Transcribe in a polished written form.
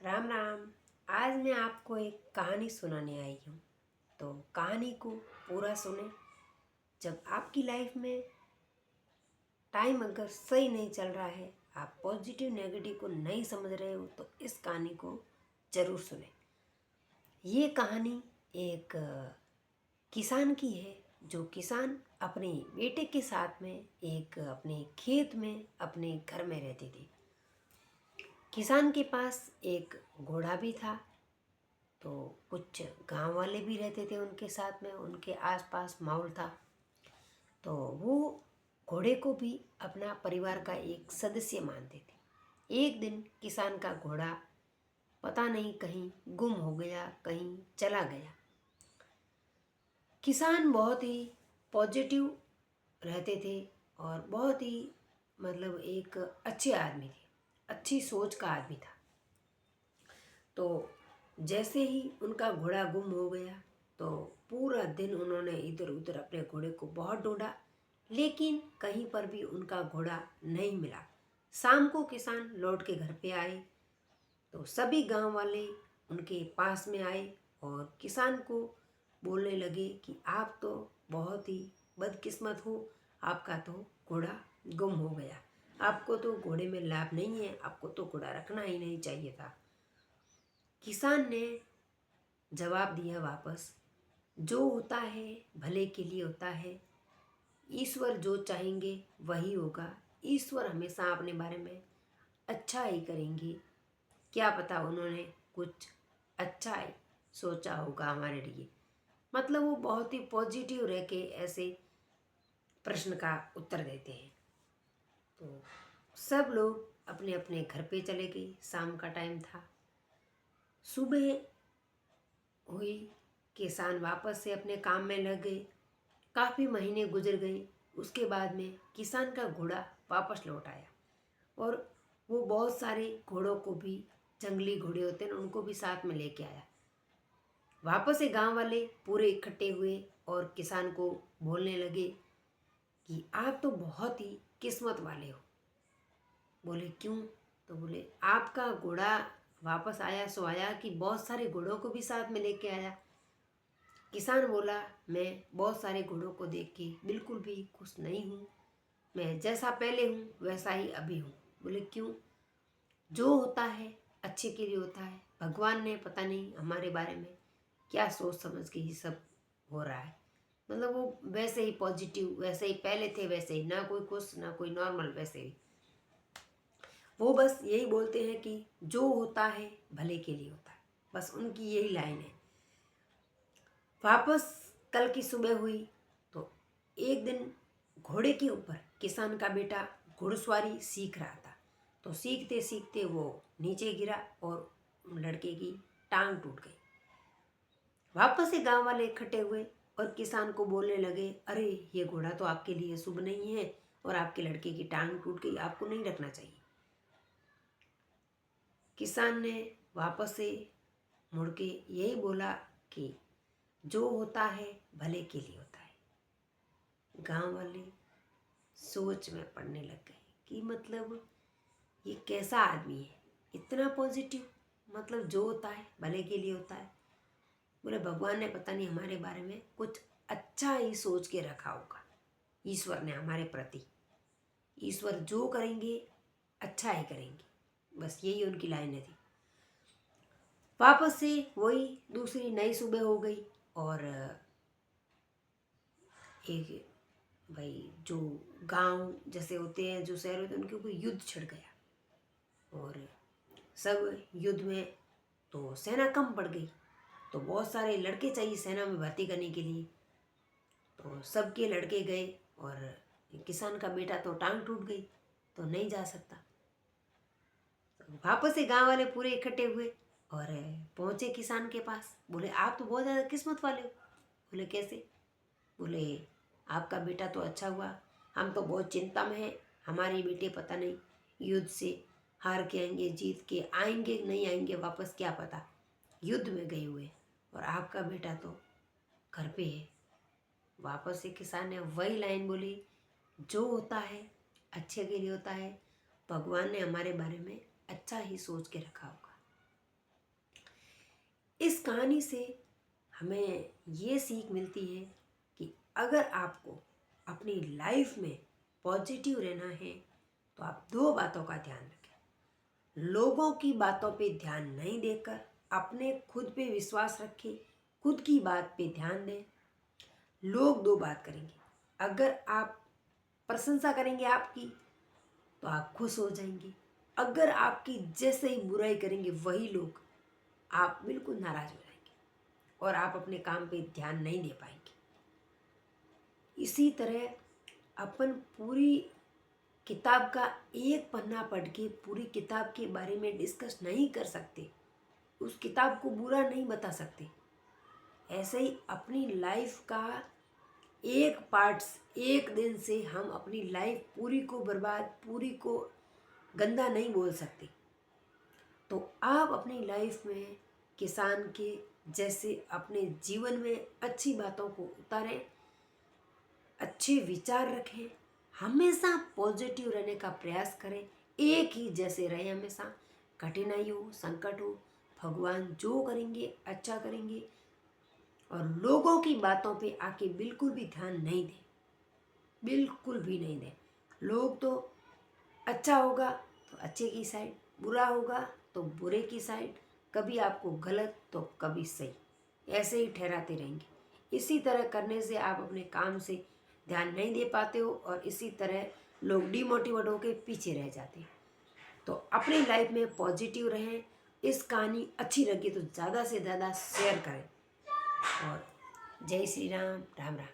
राम राम। आज मैं आपको एक कहानी सुनाने आई हूँ। तो कहानी को पूरा सुने। जब आपकी लाइफ में टाइम अगर सही नहीं चल रहा है, आप पॉजिटिव नेगेटिव को नहीं समझ रहे हो, तो इस कहानी को ज़रूर सुने। ये कहानी एक किसान की है। जो किसान अपने बेटे के साथ में एक अपने खेत में अपने घर में रहते थे। किसान के पास एक घोड़ा भी था। तो कुछ गांव वाले भी रहते थे उनके साथ में, उनके आसपास माहौल था। तो वो घोड़े को भी अपना परिवार का एक सदस्य मानते थे। एक दिन किसान का घोड़ा पता नहीं कहीं गुम हो गया, कहीं चला गया। किसान बहुत ही पॉजिटिव रहते थे और बहुत ही एक अच्छे आदमी थे, अच्छी सोच का आदमी था। तो जैसे ही उनका घोड़ा गुम हो गया, तो पूरा दिन उन्होंने इधर उधर अपने घोड़े को बहुत ढूंढा, लेकिन कहीं पर भी उनका घोड़ा नहीं मिला। शाम को किसान लौट के घर पे आए, तो सभी गांव वाले उनके पास में आए और किसान को बोलने लगे कि आप तो बहुत ही बदकिस्मत हो, आपका तो घोड़ा गुम हो गया। आपको तो घोड़े में लाभ नहीं है, आपको तो घोड़ा रखना ही नहीं चाहिए था। किसान ने जवाब दिया वापस, जो होता है भले के लिए होता है। ईश्वर जो चाहेंगे वही होगा। ईश्वर हमेशा अपने बारे में अच्छा ही करेंगे। क्या पता उन्होंने कुछ अच्छा ही सोचा होगा हमारे लिए। वो बहुत ही पॉजिटिव रह के ऐसे प्रश्न का उत्तर देते हैं। तो सब लोग अपने अपने घर पे चले गए। शाम का टाइम था। सुबह हुई, किसान वापस से अपने काम में लग गए। काफ़ी महीने गुजर गए। उसके बाद में किसान का घोड़ा वापस लौट आया और वो बहुत सारे घोड़ों को भी, जंगली घोड़े होते हैं उनको भी साथ में लेके आया। वापस से गांव वाले पूरे इकट्ठे हुए और किसान को बोलने लगे कि आप तो बहुत ही किस्मत वाले हो। बोले क्यों? तो बोले आपका घोड़ा वापस आया सो आया कि बहुत सारे घोड़ों को भी साथ में लेके आया। किसान बोला, मैं बहुत सारे घोड़ों को देख के बिल्कुल भी खुश नहीं हूँ। मैं जैसा पहले हूँ वैसा ही अभी हूँ। बोले क्यों? जो होता है अच्छे के लिए होता है। भगवान ने पता नहीं हमारे बारे में क्या सोच समझ के ये सब हो रहा है। वो वैसे ही पॉजिटिव, वैसे ही पहले थे वैसे ही, ना कोई खुश ना कोई नॉर्मल, वैसे ही। वो बस यही बोलते हैं कि जो होता है भले के लिए होता है। बस उनकी यही लाइन है। वापस कल की सुबह हुई, तो एक दिन घोड़े के ऊपर किसान का बेटा घुड़सवारी सीख रहा था। तो सीखते सीखते वो नीचे गिरा और लड़के की टांग टूट गई। वापस से गांव वाले इकट्ठे हुए और किसान को बोलने लगे, अरे ये घोड़ा तो आपके लिए शुभ नहीं है और आपके लड़के की टांग टूट गई, आपको नहीं रखना चाहिए। किसान ने वापस से मुड़ के यही बोला कि जो होता है भले के लिए होता है। गांव वाले सोच में पड़ने लग गए कि ये कैसा आदमी है, इतना पॉजिटिव। जो होता है भले के लिए होता है। बोले भगवान ने पता नहीं हमारे बारे में कुछ अच्छा ही सोच के रखा होगा। ईश्वर ने हमारे प्रति, ईश्वर जो करेंगे अच्छा ही करेंगे। बस यही उनकी लाइनें थी। वापस से वही दूसरी नई सुबह हो गई और एक भाई जो गांव जैसे होते हैं, जो शहर होते हैं, उनके ऊपर युद्ध छिड़ गया और सब युद्ध में तो सेना कम पड़ गई। तो बहुत सारे लड़के चाहिए सेना में भर्ती करने के लिए। तो सबके लड़के गए और किसान का बेटा तो टांग टूट गई, तो नहीं जा सकता। तो वापस से गांव वाले पूरे इकट्ठे हुए और पहुंचे किसान के पास। बोले आप तो बहुत ज़्यादा किस्मत वाले हो। बोले कैसे? बोले आपका बेटा तो अच्छा हुआ, हम तो बहुत चिंता में हैं। हमारे बेटे पता नहीं युद्ध से हार के आएंगे, जीत के आएंगे, नहीं आएंगे वापस, क्या पता। युद्ध में गए हुए और आपका बेटा तो घर पे है। वापस से किसान ने वही लाइन बोली, जो होता है अच्छे के लिए होता है। भगवान ने हमारे बारे में अच्छा ही सोच के रखा होगा। इस कहानी से हमें ये सीख मिलती है कि अगर आपको अपनी लाइफ में पॉजिटिव रहना है तो आप दो बातों का ध्यान रखें। लोगों की बातों पे ध्यान नहीं देकर अपने खुद पे विश्वास रखें, खुद की बात पे ध्यान दें। लोग दो बात करेंगे, अगर आप प्रशंसा करेंगे आपकी तो आप खुश हो जाएंगे, अगर आपकी जैसे ही बुराई करेंगे वही लोग, आप बिल्कुल नाराज हो जाएंगे और आप अपने काम पे ध्यान नहीं दे पाएंगे। इसी तरह अपन पूरी किताब का एक पन्ना पढ़ के पूरी किताब के बारे में डिस्कस नहीं कर सकते, उस किताब को बुरा नहीं बता सकते। ऐसे ही अपनी लाइफ का एक पार्ट्स एक दिन से हम अपनी लाइफ पूरी को बर्बाद, पूरी को गंदा नहीं बोल सकते। तो आप अपनी लाइफ में किसान के जैसे अपने जीवन में अच्छी बातों को उतारें, अच्छे विचार रखें, हमेशा पॉजिटिव रहने का प्रयास करें, एक ही जैसे रहे हमेशा। कठिनाई हो, संकट हो, भगवान जो करेंगे अच्छा करेंगे। और लोगों की बातों पे आके बिल्कुल भी ध्यान नहीं दें, बिल्कुल भी नहीं दें। लोग तो अच्छा होगा तो अच्छे की साइड, बुरा होगा तो बुरे की साइड, कभी आपको गलत तो कभी सही, ऐसे ही ठहराते रहेंगे। इसी तरह करने से आप अपने काम से ध्यान नहीं दे पाते हो और इसी तरह लोग डिमोटिवेट होकर पीछे रह जाते हैं। तो अपनी लाइफ में पॉजिटिव रहें। इस कहानी अच्छी लगी तो ज़्यादा से ज़्यादा शेयर करें। और जय श्री राम, राम राम।